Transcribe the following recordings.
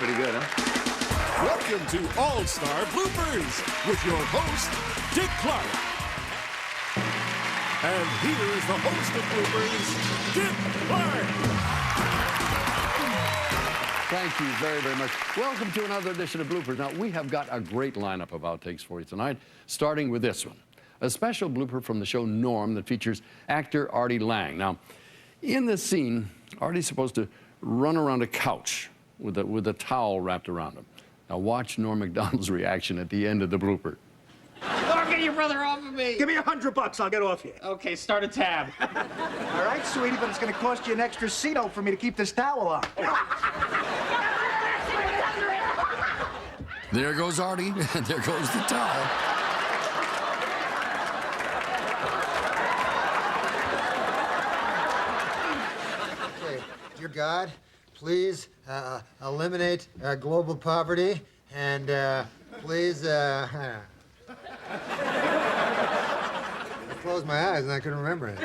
pretty good, huh? Welcome to All-Star Bloopers with your host, Dick Clark. And here is the host of Bloopers, Dick Clark. Thank you very, very much. Welcome to another edition of Bloopers. Now, we have got a great lineup of outtakes for you tonight, starting with this one. A special blooper from the show Norm that features actor Artie Lang. Now, in this scene, Artie's supposed to run around a couch with a towel wrapped around him. Now, watch Norm Macdonald's reaction at the end of the blooper. Norm, get your brother off of me! Give me $100, I'll get off you. Okay, start a tab. All right, sweetie, but it's gonna cost you an extra Cedo for me to keep this towel on. There goes Artie, and there goes the towel. Okay, dear God, please eliminate global poverty, and please, I closed my eyes and I couldn't remember it.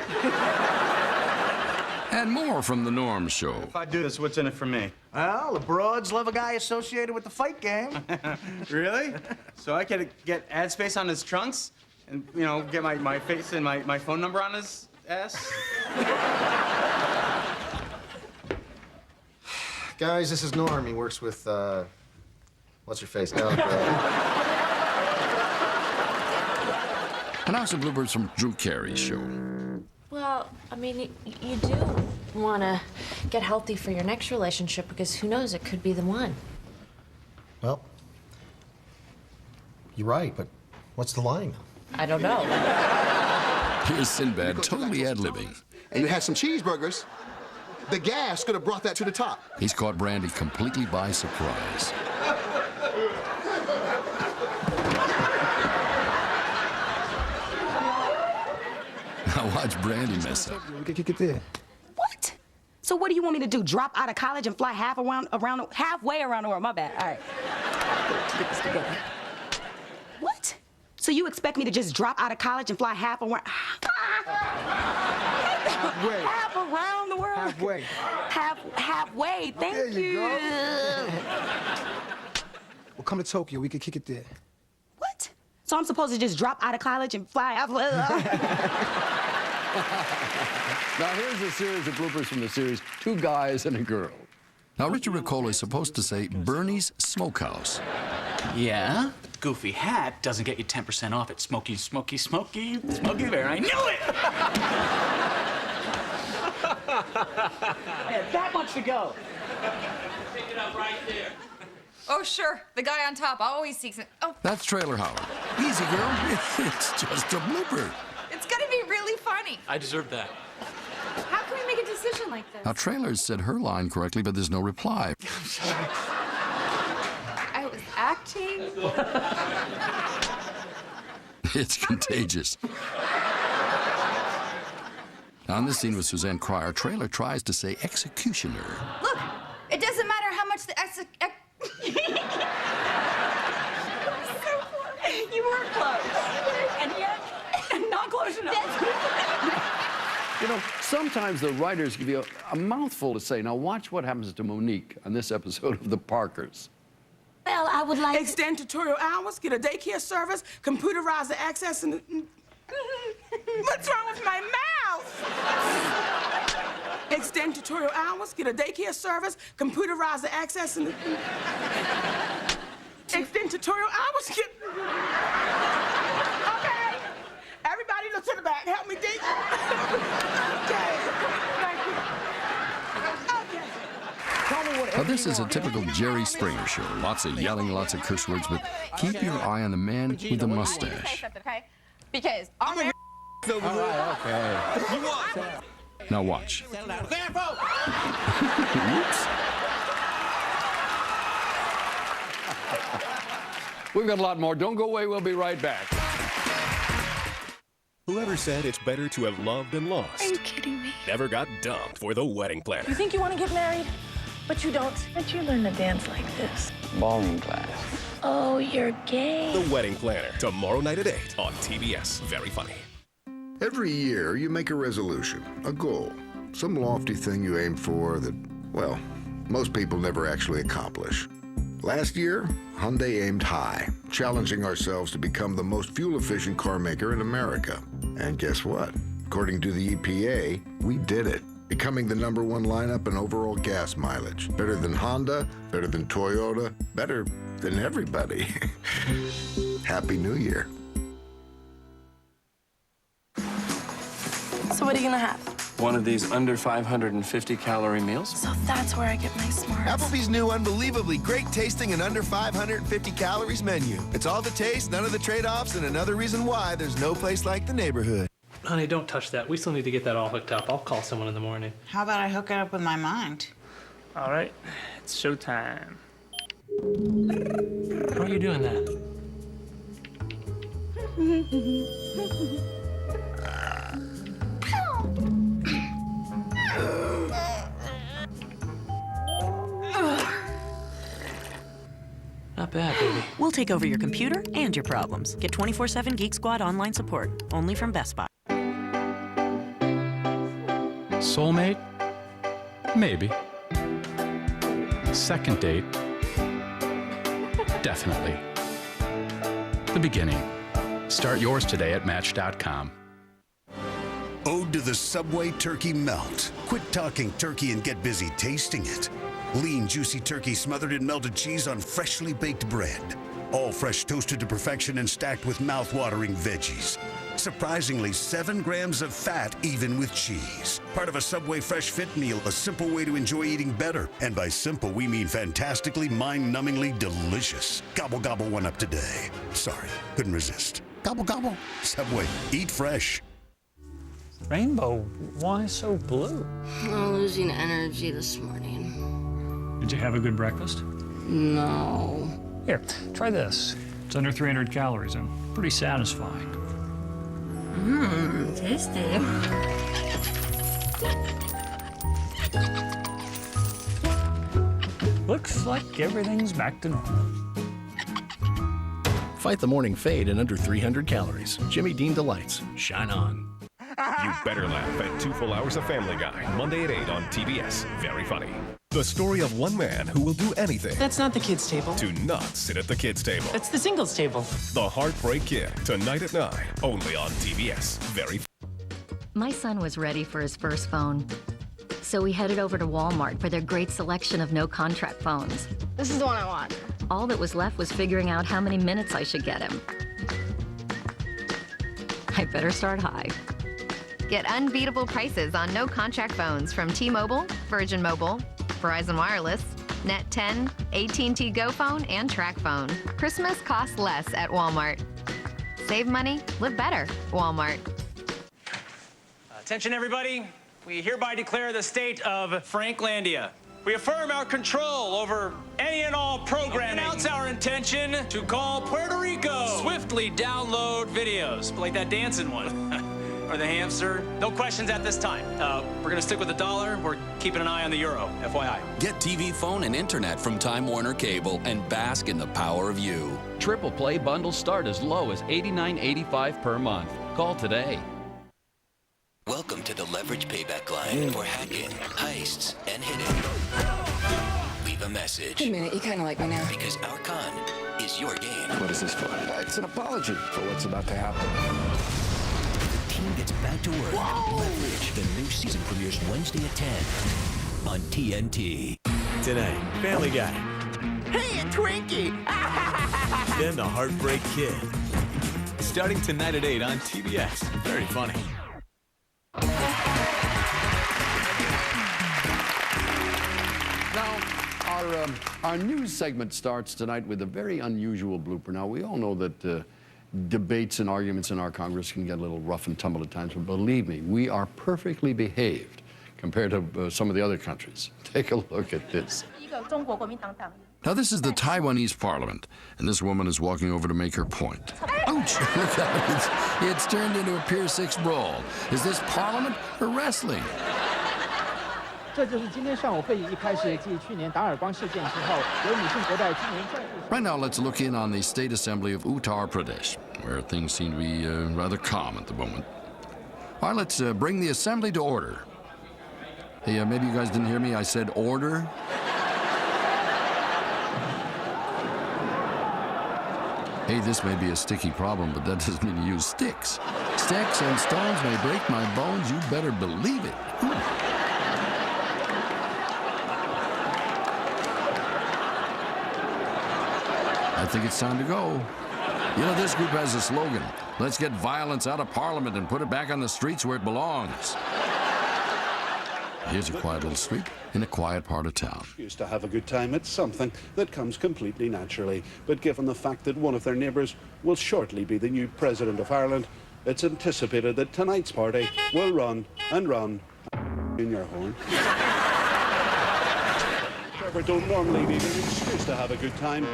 And more from the Norm Show. If I do this, what's in it for me? Well, the broads love a guy associated with the fight game. Really? So I could get ad space on his trunks and, you know, get my face and my phone number on his ass? Guys, this is Norm. He works with, what's her face? No, And now some bloopers from Drew Carey's show. Well, I mean, you do want to get healthy for your next relationship because who knows, it could be the one. Well, you're right, but what's the line? I don't know. Here's Sinbad totally ad-libbing. And you had some cheeseburgers, the gas could have brought that to the top. He's caught Brandy completely by surprise. Now watch Brandy mess up. Get there. What? So what do you want me to do? Drop out of college and fly halfway around the world? My bad. All right. Get this together. What? So you expect me to just drop out of college and fly half around the world? Halfway. Halfway. Thank There you go. Well, come to Tokyo. We could kick it there. What? So I'm supposed to just drop out of college and fly halfway? Now here's a series of bloopers from the series Two Guys and a Girl. Now Richard Ricola is supposed to say Bernie's Smokehouse. Yeah? Goofy hat doesn't get you 10% off at Smoky Bear. I knew it! Yeah, that much to go. Pick it up right there. Oh, sure. The guy on top always seeks it. Oh, That's Trailer Howard. Easy, girl. It's just a blooper. it's gonna be really funny. I deserve that. How can we make a decision like this? Now Trailer said her line correctly, but there's no reply. I was acting. It's contagious. On this scene with Suzanne Cryer, Trailer tries to say executioner. Look, it doesn't matter how much the You were close. And yet, not close enough. You know, sometimes the writers give you a mouthful to say. Now watch what happens to Monique on this episode of The Parkers. Well, I would like Extend tutorial hours, get a daycare service, computerize the access, and... What's wrong with my mouth? Extend tutorial hours, get a daycare service, computerize the access, and... Extend tutorial hours, get... Okay. Everybody look to the back. Help me, Dee. Okay. Thank you. Okay. Now this is a typical Jerry Springer show. Lots of yelling, lots of curse words, but keep your eye on the man with the mustache. Okay? Because All right, okay. Now watch. Oops. We've got a lot more. Don't go away. We'll be right back. Whoever said it's better to have loved and lost? Are you kidding me? Never got dumped for the wedding planner. You think you want to get married, but you don't. But you learn to dance like this. Ballroom class. Oh, you're gay. The Wedding Planner, tomorrow night at 8 on TBS. Very funny. Every year, you make a resolution, a goal, some lofty thing you aim for that, well, most people never actually accomplish. Last year, Hyundai aimed high, challenging ourselves to become the most fuel-efficient car maker in America. And guess what? According to the EPA, we did it, becoming the #1 lineup in overall gas mileage. Better than Honda, better than Toyota, better than everybody. Happy New Year. So what are you gonna have? One of these under 550-calorie meals. So that's where I get my smarts. Applebee's new unbelievably great tasting and under 550 calories menu. It's all the taste, none of the trade-offs, and another reason why there's no place like the neighborhood. Honey, don't touch that. We still need to get that all hooked up. I'll call someone in the morning. How about I hook it up with my mind? All right, it's showtime. How are you doing that? Not bad, baby. We'll take over your computer and your problems. Get 24/7 Geek Squad online support, only from Best Buy. Soulmate? Maybe. Second date? Definitely. The beginning. Start yours today at Match.com. Ode to the Subway Turkey Melt. Quit talking turkey and get busy tasting it. Lean, juicy turkey smothered in melted cheese on freshly baked bread. All fresh toasted to perfection and stacked with mouth-watering veggies. Surprisingly, 7 grams of fat even with cheese. Part of a Subway Fresh Fit meal, a simple way to enjoy eating better. And by simple, we mean fantastically, mind-numbingly delicious. Gobble, gobble one up today. Sorry, couldn't resist. Gobble, gobble. Subway, eat fresh. Rainbow, why so blue? I'm losing energy this morning. Did you have a good breakfast? No. Here, try this. It's under 300 calories and pretty satisfying. Mmm, tasty. Looks like everything's back to normal. Fight the morning fade in under 300 calories. Jimmy Dean Delights. Shine on. You better laugh at 2 full hours of Family Guy, Monday at 8 on TBS. Very funny. The story of one man who will do anything. That's not the kids' table. To not sit at the kids' table. That's the singles table. The Heartbreak Kid, tonight at 9, only on TBS. Very My son was ready for his first phone. So we headed over to Walmart for their great selection of no-contract phones. This is the one I want. All that was left was figuring out how many minutes I should get him. I better start high. Get unbeatable prices on no-contract phones from T-Mobile, Virgin Mobile, Verizon Wireless, Net10, AT&T GoPhone, and TracFone. Christmas costs less at Walmart. Save money, live better. Walmart. Attention, everybody. We hereby declare the state of Franklandia. We affirm our control over any and all programming. Announce our intention to call Puerto Rico. Swiftly download videos, like that dancing one. Or the hamster. No questions at this time. We're gonna stick with the dollar. We're keeping an eye on the euro, FYI. Get TV, phone, and internet from Time Warner Cable and bask in the power of you. Triple play bundles start as low as $89.85 per month. Call today. Welcome to the Leverage Payback Line for hacking, heists, and hitting. Leave a message. Wait a minute, you kind of like me now. Because our con is your game. What is this for? It's an apology for what's about to happen. Team gets back to work. Leverage. The new season premieres Wednesday at 10 on TNT. Tonight, Family Guy. Hey, a Twinkie! Then the Heartbreak Kid. Starting tonight at 8 on TBS. Very funny. Now, our news segment starts tonight with a very unusual blooper. Now, we all know that debates and arguments in our Congress can get a little rough and tumble at times, but believe me, we are perfectly behaved compared to some of the other countries. Take a look at this. Now, this is the Taiwanese parliament, and this woman is walking over to make her point. Ouch! Look at it. It's turned into a Pier 6 brawl. Is this parliament or wrestling? Right now, let's look in on the State Assembly of Uttar Pradesh, where things seem to be rather calm at the moment. All right, let's bring the assembly to order. Hey, maybe you guys didn't hear me. I said order. Hey, this may be a sticky problem, but that doesn't mean you use sticks. Sticks and stones may break my bones, you better believe it. Ooh. I think it's time to go. You know, this group has a slogan. Let's get violence out of Parliament and put it back on the streets where it belongs. Here's a quiet little street in a quiet part of town. Used to have a good time. It's something that comes completely naturally. But given the fact that one of their neighbours will shortly be the new President of Ireland, it's anticipated that tonight's party will run and run in your horn. Trevor don't normally need an excuse to have a good time.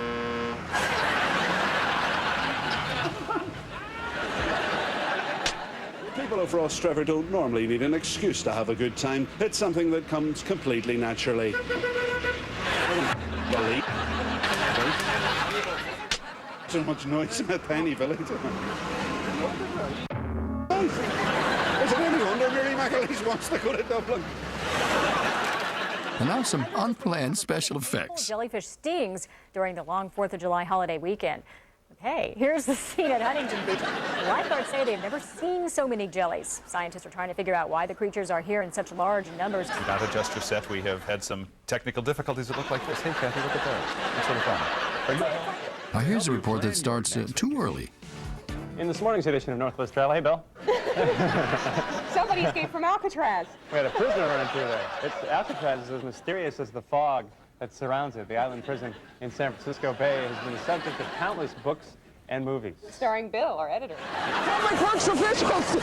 People of Ross Trevor don't normally need an excuse to have a good time. It's something that comes completely naturally. So much noise in a tiny village. Is it any wonder Mary McAleese wants to go to Dublin? And now some unplanned special effects. Jellyfish stings during the long 4th of July holiday weekend. Hey, here's the scene at Huntington Beach. Lifeguards say they've never seen so many jellies. Scientists are trying to figure out why the creatures are here in such large numbers. Do not adjust your set. We have had some technical difficulties that look like this. Hey, Kathy, look at that. That's sort of fun. Are you... Now here's a report that starts too early. In this morning's edition of Northwest Trail, hey, Bill. Somebody escaped from Alcatraz. We had a prisoner running through there. Alcatraz is as mysterious as the fog that surrounds it. The island prison in San Francisco Bay has been the subject of countless books and movies. Starring Bill, our editor. Public Works officials!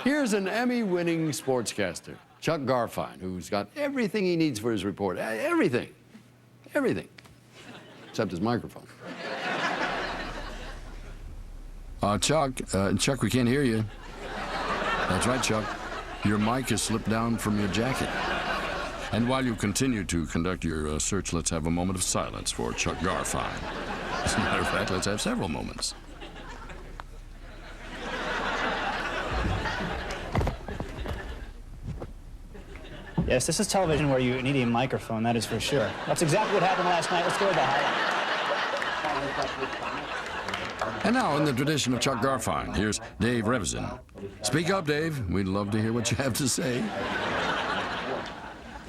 Here's an Emmy-winning sportscaster, Chuck Garfien, who's got everything he needs for his report. Everything. Everything. Except his microphone. Chuck, we can't hear you. That's right, Chuck. Your mic has slipped down from your jacket. And while you continue to conduct your search, let's have a moment of silence for Chuck Garfien. As a matter of fact, let's have several moments. Yes, this is television where you need a microphone, that is for sure. That's exactly what happened last night. Let's go to the highlights. And now, in the tradition of Chuck Garfien, here's Dave Revson. Speak up, Dave. We'd love to hear what you have to say.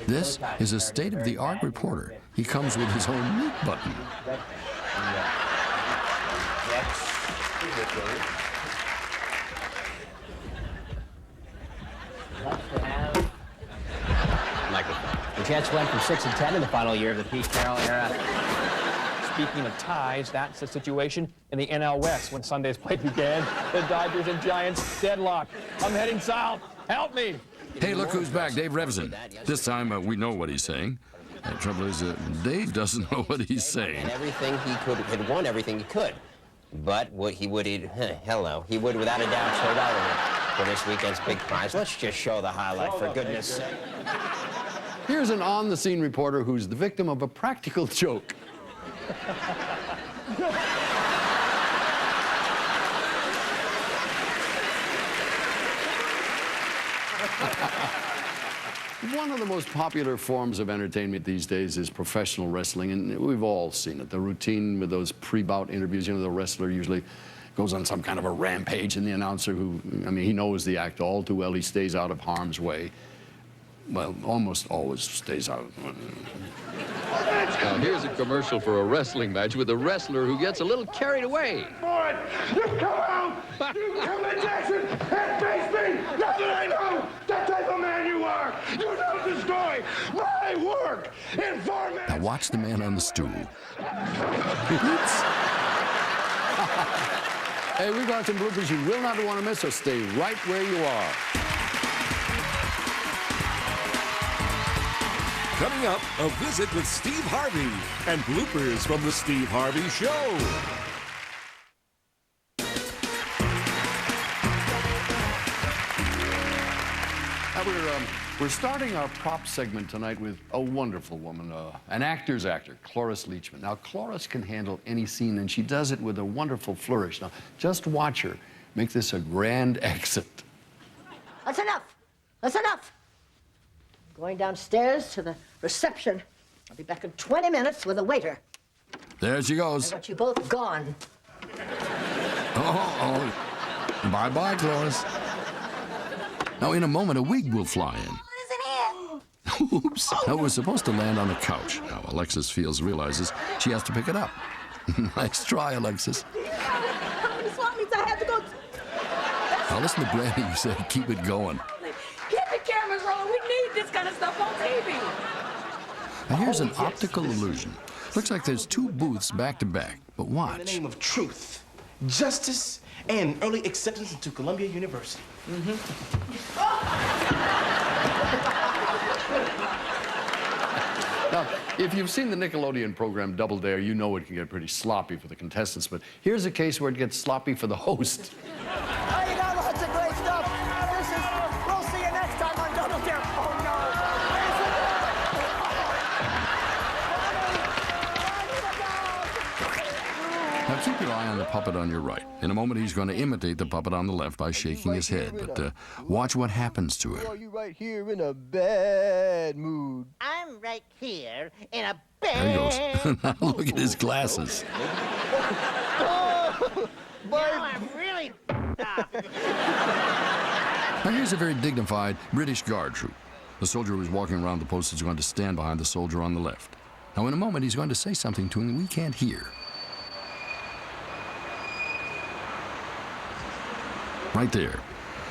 This is a state-of-the-art reporter. He comes with his own mute button. The Jets went from 6-10 in the final year of the Pete Carroll era. Speaking of ties, that's the situation in the NL West. When Sunday's play began, the Dodgers and Giants deadlocked. I'm heading south. Help me. Hey, look who's back, Dave Revson. This time, we know what he's saying. The trouble is, Dave doesn't know what he's saying. And everything he could, had won everything he could. But he would without a doubt trade out of it for this weekend's big prize. Let's just show the highlight, for goodness sake. Here's an on-the-scene reporter who's the victim of a practical joke. One of the most popular forms of entertainment these days is professional wrestling, and we've all seen it. The routine with those pre-bout interviews, you know, the wrestler usually goes on some kind of a rampage, and the announcer he knows the act all too well. He stays out of harm's way. Well, almost always stays out. Now, here's a commercial for a wrestling match with a wrestler who gets a little carried away. Boy, you come out! You come to Jackson and face me! Now that I know the type of man you are! You don't destroy my work in 4 minutes! Now watch the man on the stool. Hey, we've got some bloopers you will not want to miss, so stay right where you are. Coming up, a visit with Steve Harvey and bloopers from the Steve Harvey Show. We're starting our prop segment tonight with a wonderful woman, an actor's actor, Cloris Leachman. Now, Cloris can handle any scene, and she does it with a wonderful flourish. Now, just watch her make this a grand exit. That's enough. That's enough. Going downstairs to the reception. I'll be back in 20 minutes with a waiter. There she goes. I want you both gone. Oh. Bye-bye, Cloris. Now, in a moment, a wig will fly in. Oops. Now, it was supposed to land on a couch. Now, Alexis Fields realizes she has to pick it up. Nice try, Alexis. How many swap meets I had to go to? Now, listen to Brandy who said, keep it going. Keep the cameras rolling. We need this kind of stuff on TV. Now, here's an optical illusion. Looks like there's two booths back to back, but watch. In the name of truth, justice, and early acceptance into Columbia University. Now, if you've seen the Nickelodeon program Double Dare, you know it can get pretty sloppy for the contestants, but here's a case where it gets sloppy for the host. Oh, you got lots of great stuff. We'll see you next time on Double Dare. Oh, Now, keep your eye on the puppet on your right. In a moment, he's going to imitate the puppet on the left by shaking his head, but watch what happens to him. Are you right here in a bad mood? I'm right here in a There he goes. Now look at his glasses. I'm really up. Now, here's a very dignified British guard troop. The soldier who's walking around the post is going to stand behind the soldier on the left. Now, in a moment, he's going to say something to him we can't hear. Right there.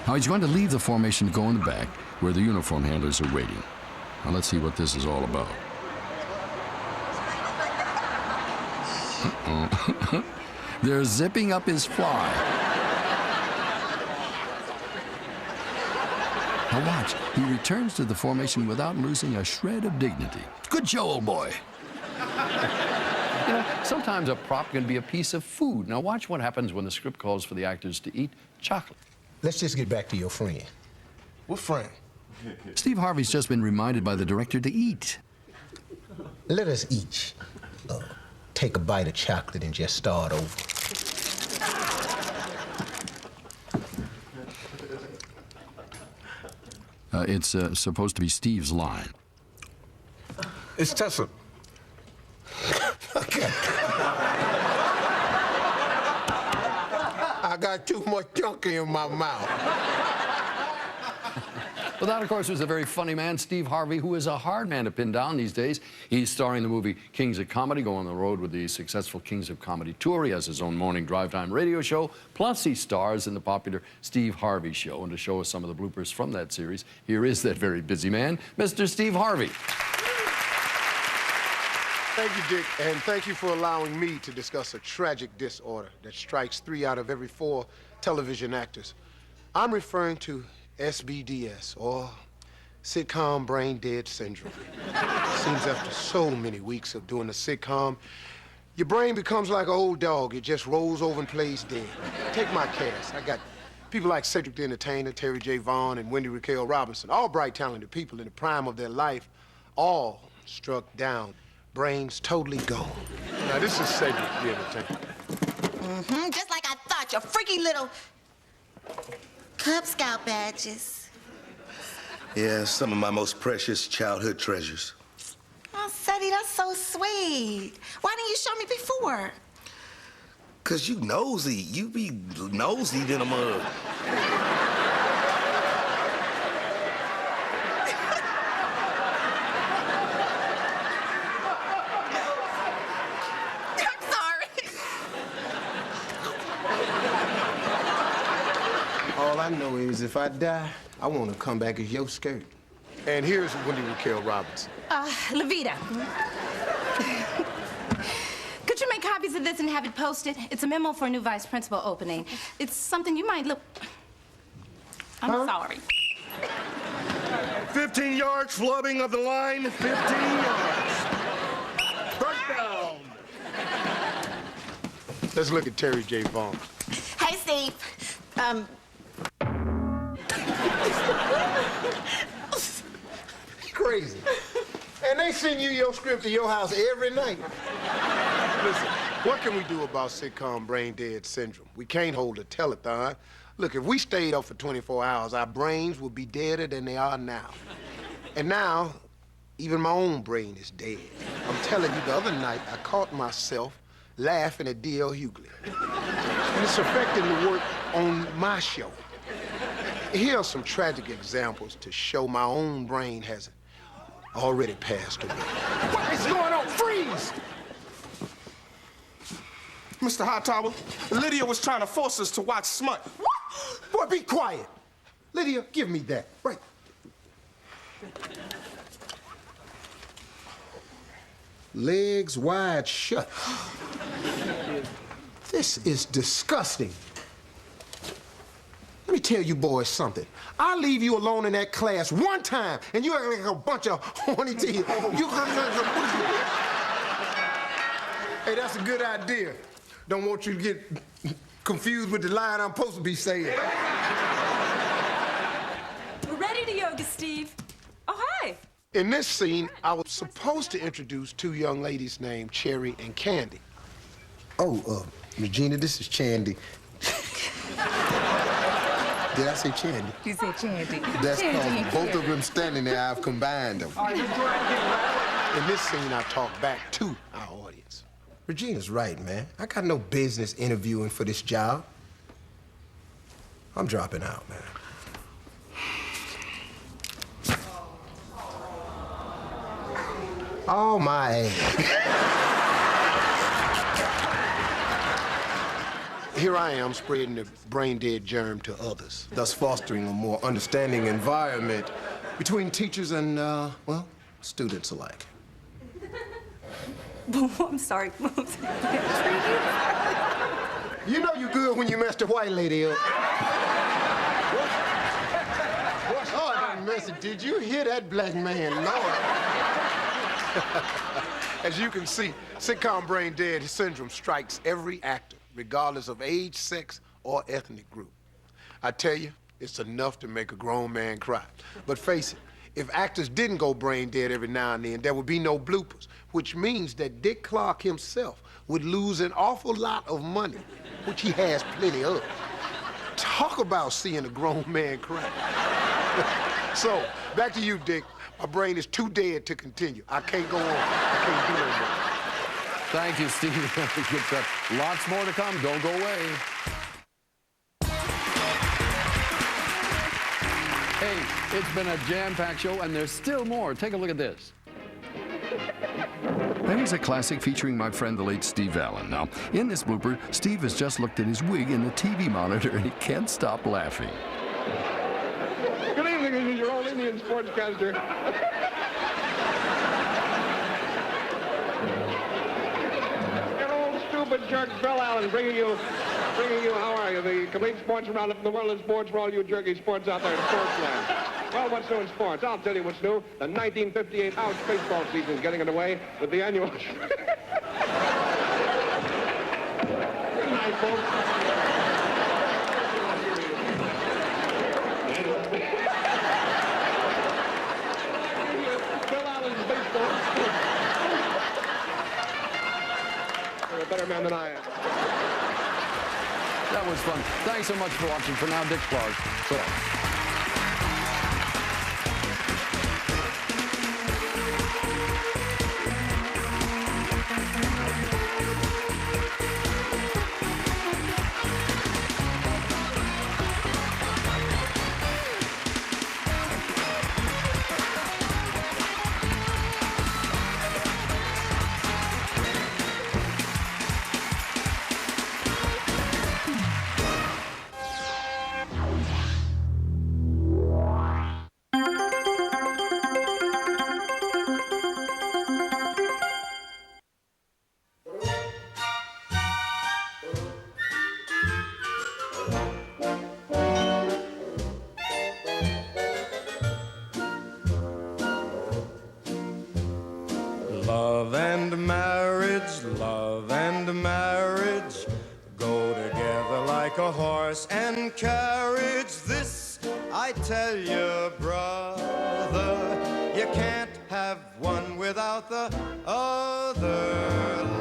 Now, he's going to leave the formation to go in the back where the uniform handlers are waiting. Now, let's see what this is all about. Uh-oh. They're zipping up his fly. Now watch, he returns to the formation without losing a shred of dignity. Good show, old boy. You know, sometimes a prop can be a piece of food. Now watch what happens when the script calls for the actors to eat chocolate. Let's just get back to your friend. What friend? Steve Harvey's just been reminded by the director to eat. Let us each take a bite of chocolate and just start over. It's supposed to be Steve's line. It's Tessa. Okay. I got too much junk in my mouth. Well, that, of course, was a very funny man, Steve Harvey, who is a hard man to pin down these days. He's starring in the movie Kings of Comedy, going on the road with the successful Kings of Comedy tour. He has his own morning drive time radio show, plus he stars in the popular Steve Harvey Show. And to show us some of the bloopers from that series, here is that very busy man, Mr. Steve Harvey. Thank you, Dick, and thank you for allowing me to discuss a tragic disorder that strikes 3 out of every 4 television actors. I'm referring to SBDS, or sitcom brain dead syndrome. Seems after so many weeks of doing a sitcom, your brain becomes like an old dog. It just rolls over and plays dead. Take my cast. I got people like Cedric the Entertainer, Terry J. Vaughn, and Wendy Raquel Robinson, all bright, talented people in the prime of their life, all struck down, brains totally gone. Now, this is Cedric the Entertainer. Just like I thought, you freaky little Cub Scout badges. Yeah, some of my most precious childhood treasures. Oh, Sadie, that's so sweet. Why didn't you show me before? 'Cause you nosy. You be nosy than a mug. I'm sorry. All I know is if I die, I want to come back as your skirt. And here's Wendy Raquel Robinson. Levita. Could you make copies of this and have it posted? It's a memo for a new vice principal opening. It's something you might look... I'm sorry. 15 yards, flubbing of the line, 15 yards. Touchdown. Let's look at Terry J. Vaughn. Hey, Steve. Crazy. And they send you your script to your house every night. Listen, what can we do about sitcom brain dead syndrome? We can't hold a telethon. Look, if we stayed up for 24 hours, our brains would be deader than they are now. And now, even my own brain is dead. I'm telling you, the other night, I caught myself laughing at D.L. Hughley. And it's affecting the work on my show. Here are some tragic examples to show my own brain hasn't already passed away. What is going on? Freeze! Mr. Hightower, Lydia was trying to force us to watch Smut. What? Boy, be quiet. Lydia, give me that. Right. Legs wide shut. This is disgusting. Let me tell you boys something. I leave you alone in that class one time, and you act like a bunch of horny teeth. Hey, that's a good idea. Don't want you to get confused with the line I'm supposed to be saying. We're ready to yoga, Steve. Oh, hi. In this scene, I was supposed to introduce two young ladies named Cherry and Candy. Oh, Regina, this is Chandy. Did I say Chandy? You said Chandy. That's because both of them standing there, I've combined them. In this scene, I talk back to our audience. Regina's right, man. I got no business interviewing for this job. I'm dropping out, man. Oh, my ass. Here I am spreading the brain-dead germ to others, thus fostering a more understanding environment between teachers and, well, students alike. I'm sorry. You know you good when you mess the white lady up. What? Oh, I didn't mess it. Did you hear that black man? Lord. As you can see, sitcom brain dead syndrome strikes every actor, regardless of age, sex, or ethnic group. I tell you, it's enough to make a grown man cry. But face it, if actors didn't go brain dead every now and then, there would be no bloopers, which means that Dick Clark himself would lose an awful lot of money, which he has plenty of. Talk about seeing a grown man cry. So, back to you, Dick. My brain is too dead to continue. I can't go on. I can't do no more. Thank you, Steve. Good stuff. Lots more to come. Don't go away. Hey, it's been a jam-packed show, and there's still more. Take a look at this. That is a classic featuring my friend, the late Steve Allen. Now, in this blooper, Steve has just looked at his wig in the TV monitor, and he can't stop laughing. Good evening, this is your old Indian sportscaster. Your old stupid jerk Bill Allen bringing you, how are you, the complete sports roundup from the world of sports for all you jerky sports out there in Sportsland. Well, what's new in sports? I'll tell you what's new. The 1958 House baseball season is getting underway with the annual... Good night, folks. Bill Allen's baseball. You're a better man than I am. That was fun. Thanks so much for watching. For now, Dick Clark. So long. Love and marriage go together like a horse and carriage. This I tell you, brother, you can't have one without the other.